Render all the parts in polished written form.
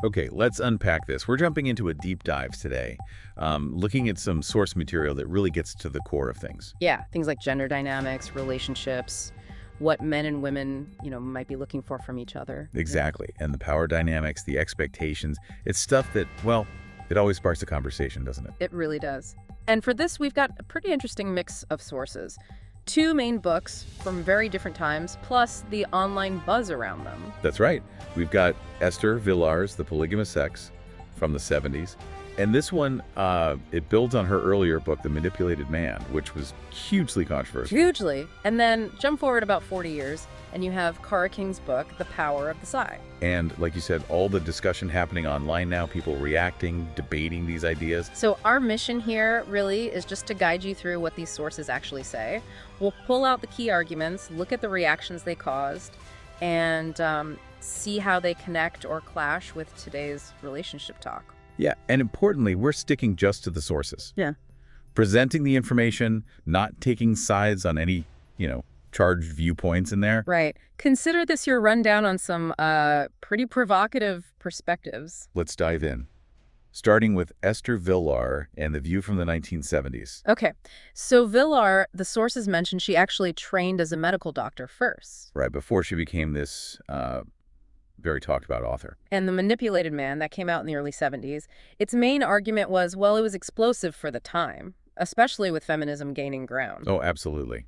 Okay, let's unpack this. We're jumping into a deep dive today, looking at some source material that really gets to the core of things. Yeah, things like gender dynamics, relationships, what men and women, might be looking for from each other. Exactly. And the power dynamics, the expectations, it's stuff that, well, it always sparks a conversation, doesn't it? It really does. And for this, we've got a pretty interesting mix of sources. Two main books from very different times, plus the online buzz around them. That's right. We've got Esther Villar's The Polygamous Sex from the 70s. And this one, it builds on her earlier book, The Manipulated Man, which was hugely controversial. Hugely. And then jump forward about 40 years, and you have Cara King's book, The Power of the Pssy. And like you said, all the discussion happening online now, people reacting, debating these ideas. So our mission here really is just to guide you through what these sources actually say. We'll pull out the key arguments, look at the reactions they caused, and see how they connect or clash with today's relationship talk. Yeah, and importantly, we're sticking just to the sources. Yeah. Presenting the information, not taking sides on any, charged viewpoints in there. Right. Consider this your rundown on some pretty provocative perspectives. Let's dive in. Starting with Esther Villar and the view from the 1970s. Okay. So Villar, the sources mentioned she actually trained as a medical doctor first. Right, before she became this very talked about author. And The Manipulated Man, that came out in the early 70s, its main argument was, well, it was explosive for the time, especially with feminism gaining ground. Oh, absolutely.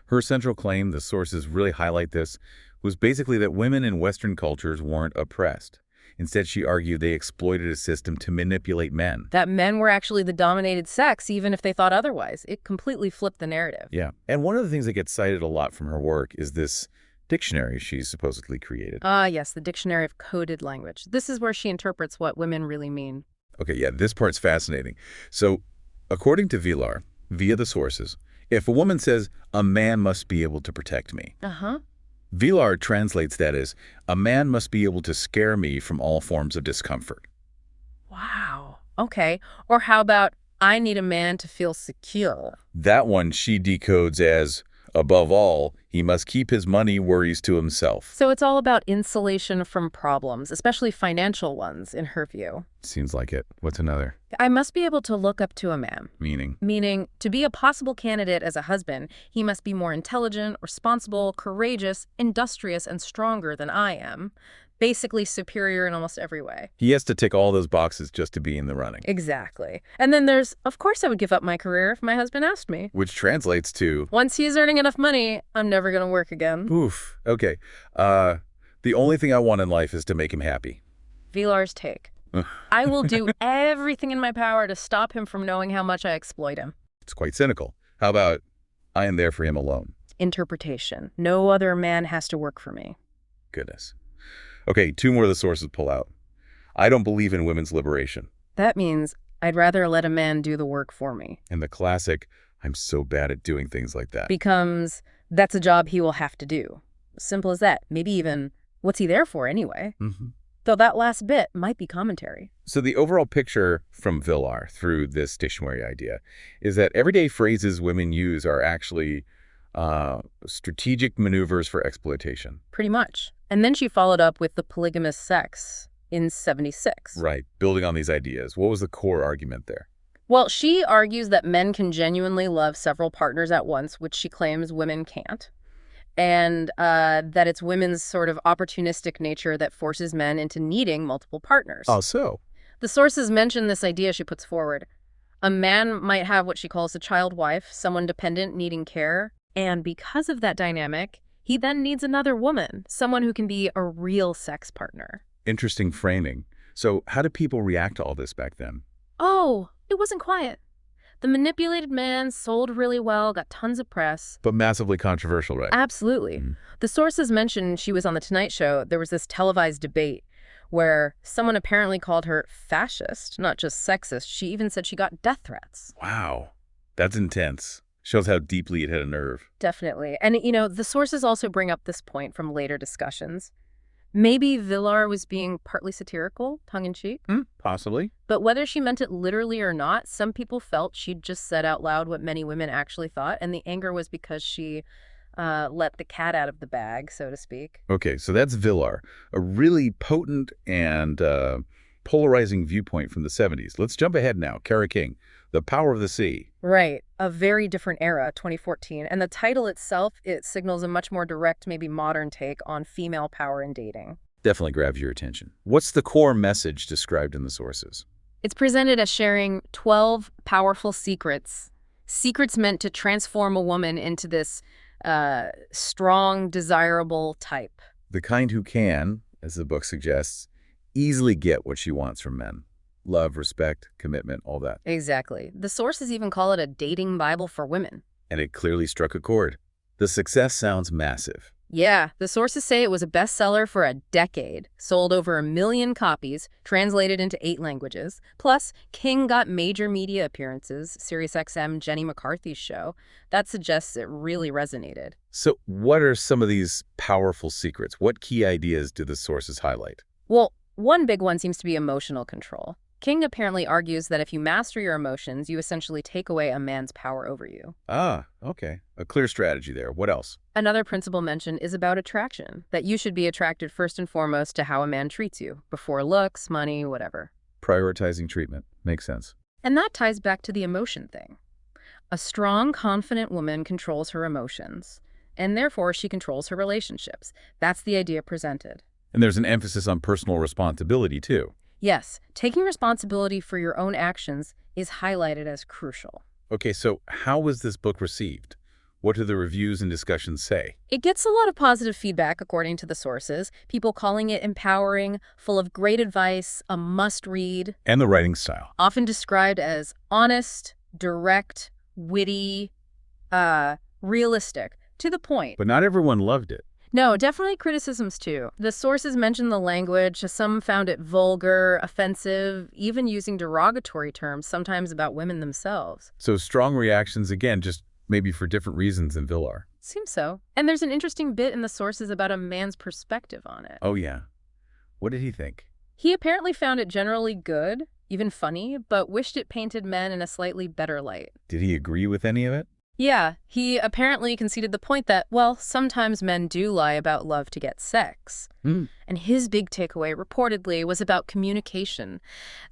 Her central claim, the sources really highlight this, was basically that women in Western cultures weren't oppressed. Instead, she argued they exploited a system to manipulate men. That men were actually the dominated sex, even if they thought otherwise. It completely flipped the narrative. Yeah. And one of the things that gets cited a lot from her work is this dictionary she's supposedly created. Ah, yes, the Dictionary of Coded Language. This is where she interprets what women really mean. Okay, yeah, this part's fascinating. So, according to Villar, via the sources, if a woman says, a man must be able to protect me, Villar translates that as, a man must be able to scare me from all forms of discomfort. Wow. Okay. Or how about, I need a man to feel secure? That one she decodes as, above all, he must keep his money worries to himself. So it's all about insulation from problems, especially financial ones, in her view. Seems like it. What's another? I must be able to look up to a man. Meaning? Meaning, to be a possible candidate as a husband, he must be more intelligent, responsible, courageous, industrious, and stronger than I am. Basically superior in almost every way. He has to tick all those boxes just to be in the running. Exactly. And then there's, of course I would give up my career if my husband asked me. Which translates to... once he's earning enough money, I'm never going to work again. Oof. Okay. The only thing I want in life is to make him happy. Villar's take. I will do everything in my power to stop him from knowing how much I exploit him. It's quite cynical. How about, I am there for him alone? Interpretation. No other man has to work for me. Goodness. Okay, two more of the sources pull out. I don't believe in women's liberation. That means I'd rather let a man do the work for me. And the classic, I'm so bad at doing things like that. Becomes, that's a job he will have to do. Simple as that. Maybe even, what's he there for anyway? Though that last bit might be commentary. So the overall picture from Villar through this dictionary idea is that everyday phrases women use are actually strategic maneuvers for exploitation. Pretty much. And then she followed up with The Polygamous Sex in 76. Right, building on these ideas. What was the core argument there? Well, she argues that men can genuinely love several partners at once, which she claims women can't. And that it's women's sort of opportunistic nature that forces men into needing multiple partners. Oh, so? The sources mention this idea she puts forward. A man might have what she calls a child wife, someone dependent needing care. And because of that dynamic, he then needs another woman, someone who can be a real sex partner. Interesting framing. So how did people react to all this back then? Oh, it wasn't quiet. The Manipulated Man sold really well, got tons of press. But massively controversial, right? Absolutely. The sources mentioned she was on The Tonight Show. There was this televised debate where someone apparently called her fascist, not just sexist. She even said she got death threats. Wow. That's intense. Shows how deeply it hit a nerve. Definitely. And, the sources also bring up this point from later discussions. Maybe Villar was being partly satirical, tongue-in-cheek. Possibly. But whether she meant it literally or not, some people felt she'd just said out loud what many women actually thought, and the anger was because she let the cat out of the bag, so to speak. Okay, so that's Villar, a really potent and polarizing viewpoint from the 70s. Let's jump ahead now. Kara King, The Power of the Sea. Right. A very different era, 2014. And the title itself, it signals a much more direct, maybe modern take on female power in dating. Definitely grabs your attention. What's the core message described in the sources? It's presented as sharing 12 powerful secrets. Secrets meant to transform a woman into this strong, desirable type. The kind who can, as the book suggests, easily get what she wants from men. Love, respect, commitment, all that. Exactly. The sources even call it a dating Bible for women. And it clearly struck a chord. The success sounds massive. Yeah, the sources say it was a bestseller for a decade, sold over 1 million copies, translated into 8 languages. Plus, King got major media appearances, SiriusXM, Jenny McCarthy's show. That suggests it really resonated. So what are some of these powerful secrets? What key ideas do the sources highlight? Well, one big one seems to be emotional control. King apparently argues that if you master your emotions, you essentially take away a man's power over you. Ah, okay. A clear strategy there. What else? Another principle mentioned is about attraction, that you should be attracted first and foremost to how a man treats you, before looks, money, whatever. Prioritizing treatment. Makes sense. And that ties back to the emotion thing. A strong, confident woman controls her emotions, and therefore she controls her relationships. That's the idea presented. And there's an emphasis on personal responsibility, too. Yes, taking responsibility for your own actions is highlighted as crucial. Okay, so how was this book received? What do the reviews and discussions say? It gets a lot of positive feedback, according to the sources. People calling it empowering, full of great advice, a must-read. And the writing style. Often described as honest, direct, witty, realistic, to the point. But not everyone loved it. No, definitely criticisms too. The sources mentioned the language. Some found it vulgar, offensive, even using derogatory terms, sometimes about women themselves. So strong reactions, again, just maybe for different reasons than Villar. Seems so. And there's an interesting bit in the sources about a man's perspective on it. Oh, yeah. What did he think? He apparently found it generally good, even funny, but wished it painted men in a slightly better light. Did he agree with any of it? Yeah, he apparently conceded the point that, well, sometimes men do lie about love to get sex. And his big takeaway, reportedly, was about communication.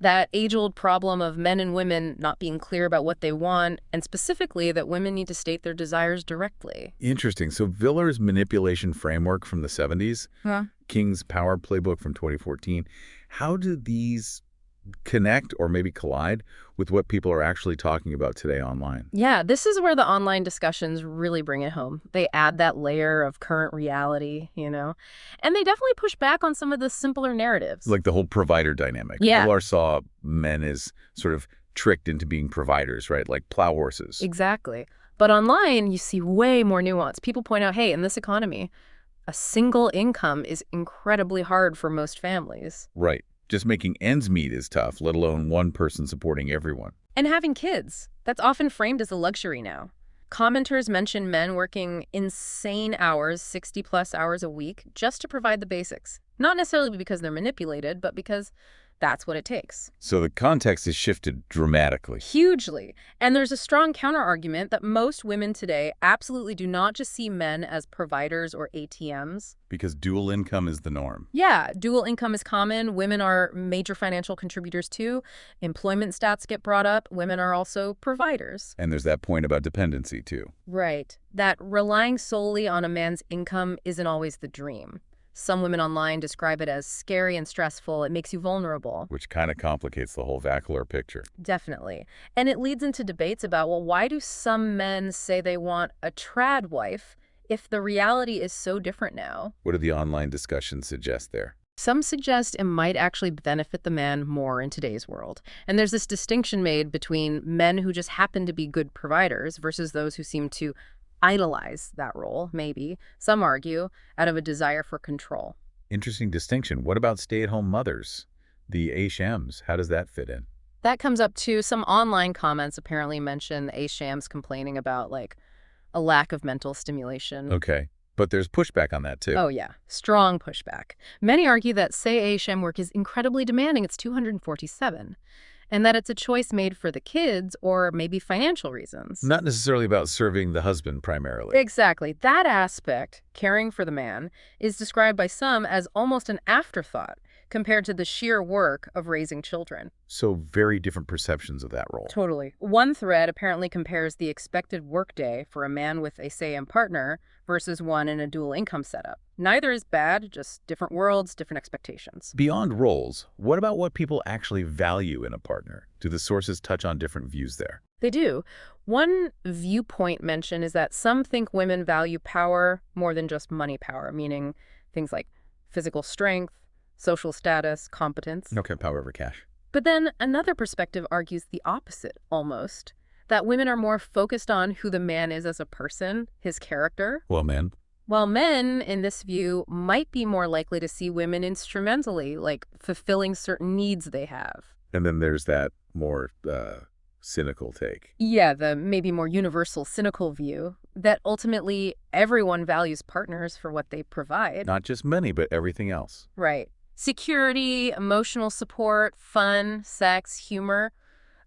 That age-old problem of men and women not being clear about what they want, and specifically that women need to state their desires directly. Interesting. So Villar's manipulation framework from the 70s, King's Power Playbook from 2014, how do these connect or maybe collide with what people are actually talking about today online? Yeah, this is where the online discussions really bring it home. They add that layer of current reality, and they definitely push back on some of the simpler narratives. Like the whole provider dynamic. Yeah. Villar saw men as sort of tricked into being providers, right? Like plow horses. Exactly. But online, you see way more nuance. People point out, hey, in this economy, a single income is incredibly hard for most families. Right. Just making ends meet is tough, let alone one person supporting everyone. And having kids, that's often framed as a luxury now. Commenters mention men working insane hours, 60-plus hours a week, just to provide the basics. Not necessarily because they're manipulated, but because that's what it takes. So the context has shifted dramatically. Hugely. And there's a strong counterargument that most women today absolutely do not just see men as providers or ATMs. Because dual income is the norm. Yeah, dual income is common. Women are major financial contributors too. Employment stats get brought up. Women are also providers. And there's that point about dependency too. Right. That relying solely on a man's income isn't always the dream. Some women online describe it as scary and stressful. It makes you vulnerable. Which kind of complicates the whole Vacular picture. Definitely. And it leads into debates about, well, why do some men say they want a trad wife if the reality is so different now? What do the online discussions suggest there? Some suggest it might actually benefit the man more in today's world. And there's this distinction made between men who just happen to be good providers versus those who seem to idolize that role, maybe, some argue, out of a desire for control. Interesting distinction. What about stay-at-home mothers? The ASHMs, how does that fit in? That comes up too. Some online comments apparently mention the ASHMs complaining about, like, a lack of mental stimulation. Okay, but there's pushback on that too. Oh, yeah. Strong pushback. Many argue that, say, ASHM work is incredibly demanding. It's 247. and that it's a choice made for the kids or maybe financial reasons. Not necessarily about serving the husband primarily. Exactly. That aspect, caring for the man, is described by some as almost an afterthought compared to the sheer work of raising children. So very different perceptions of that role. Totally. One thread apparently compares the expected workday for a man with a say-in partner versus one in a dual income setup. Neither is bad, just different worlds, different expectations. Beyond roles, what about what people actually value in a partner? Do the sources touch on different views there? They do. One viewpoint mentioned is that some think women value power more than just money power, meaning things like physical strength, social status, competence. Okay, power over cash. But then another perspective argues the opposite, almost, that women are more focused on who the man is as a person, his character. Well, man. While men, in this view, might be more likely to see women instrumentally, like fulfilling certain needs they have. And then there's that more cynical take. Yeah, the maybe more universal cynical view that ultimately everyone values partners for what they provide. Not just money, but everything else. Right. Security, emotional support, fun, sex, humor.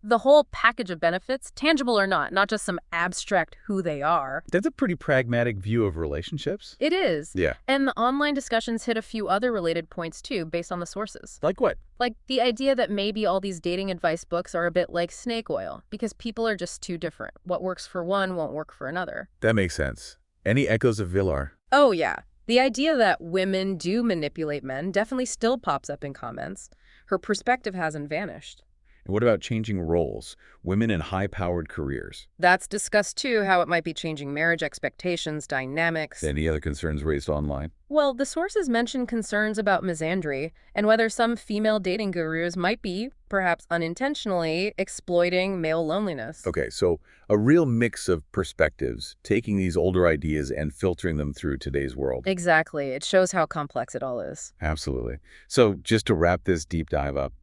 The whole package of benefits, tangible or not just some abstract who they are. That's a pretty pragmatic view of relationships. It is. Yeah. And the online discussions hit a few other related points, too, based on the sources. Like what? Like the idea that maybe all these dating advice books are a bit like snake oil, because people are just too different. What works for one won't work for another. That makes sense. Any echoes of Villar? Oh, yeah. The idea that women do manipulate men definitely still pops up in comments. Her perspective hasn't vanished. And what about changing roles? Women in high-powered careers? That's discussed, too, how it might be changing marriage expectations, dynamics. Any other concerns raised online? Well, the sources mention concerns about misandry and whether some female dating gurus might be, perhaps unintentionally, exploiting male loneliness. Okay, so a real mix of perspectives, taking these older ideas and filtering them through today's world. Exactly. It shows how complex it all is. Absolutely. So just to wrap this deep dive up,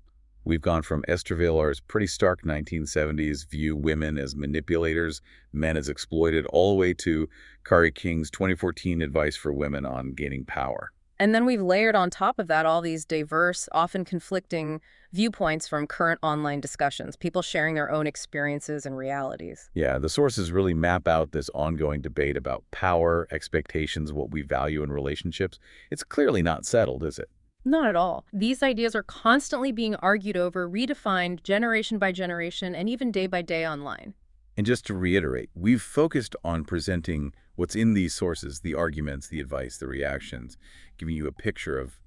we've gone from Esther Villar's pretty stark 1970s view women as manipulators, men as exploited, all the way to Kari King's 2014 advice for women on gaining power. And then we've layered on top of that all these diverse, often conflicting viewpoints from current online discussions, people sharing their own experiences and realities. Yeah, the sources really map out this ongoing debate about power, expectations, what we value in relationships. It's clearly not settled, is it? Not at all. These ideas are constantly being argued over, redefined generation by generation, and even day by day online. And just to reiterate, we've focused on presenting what's in these sources, the arguments, the advice, the reactions, giving you a picture of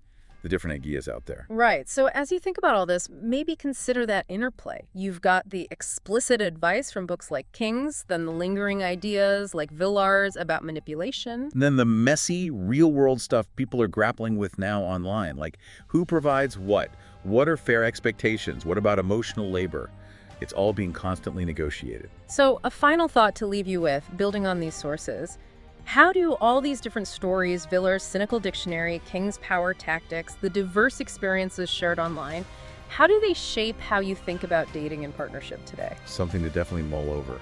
the different ideas out there. Right. So as you think about all this, maybe consider that interplay. You've got the explicit advice from books like King's, then the lingering ideas like Villar's about manipulation. And then the messy, real-world stuff people are grappling with now online, like who provides what? What are fair expectations? What about emotional labor? It's all being constantly negotiated. So a final thought to leave you with, building on these sources. How do all these different stories, Villar's cynical dictionary, King's power tactics, the diverse experiences shared online, how do they shape how you think about dating and partnership today? Something to definitely mull over.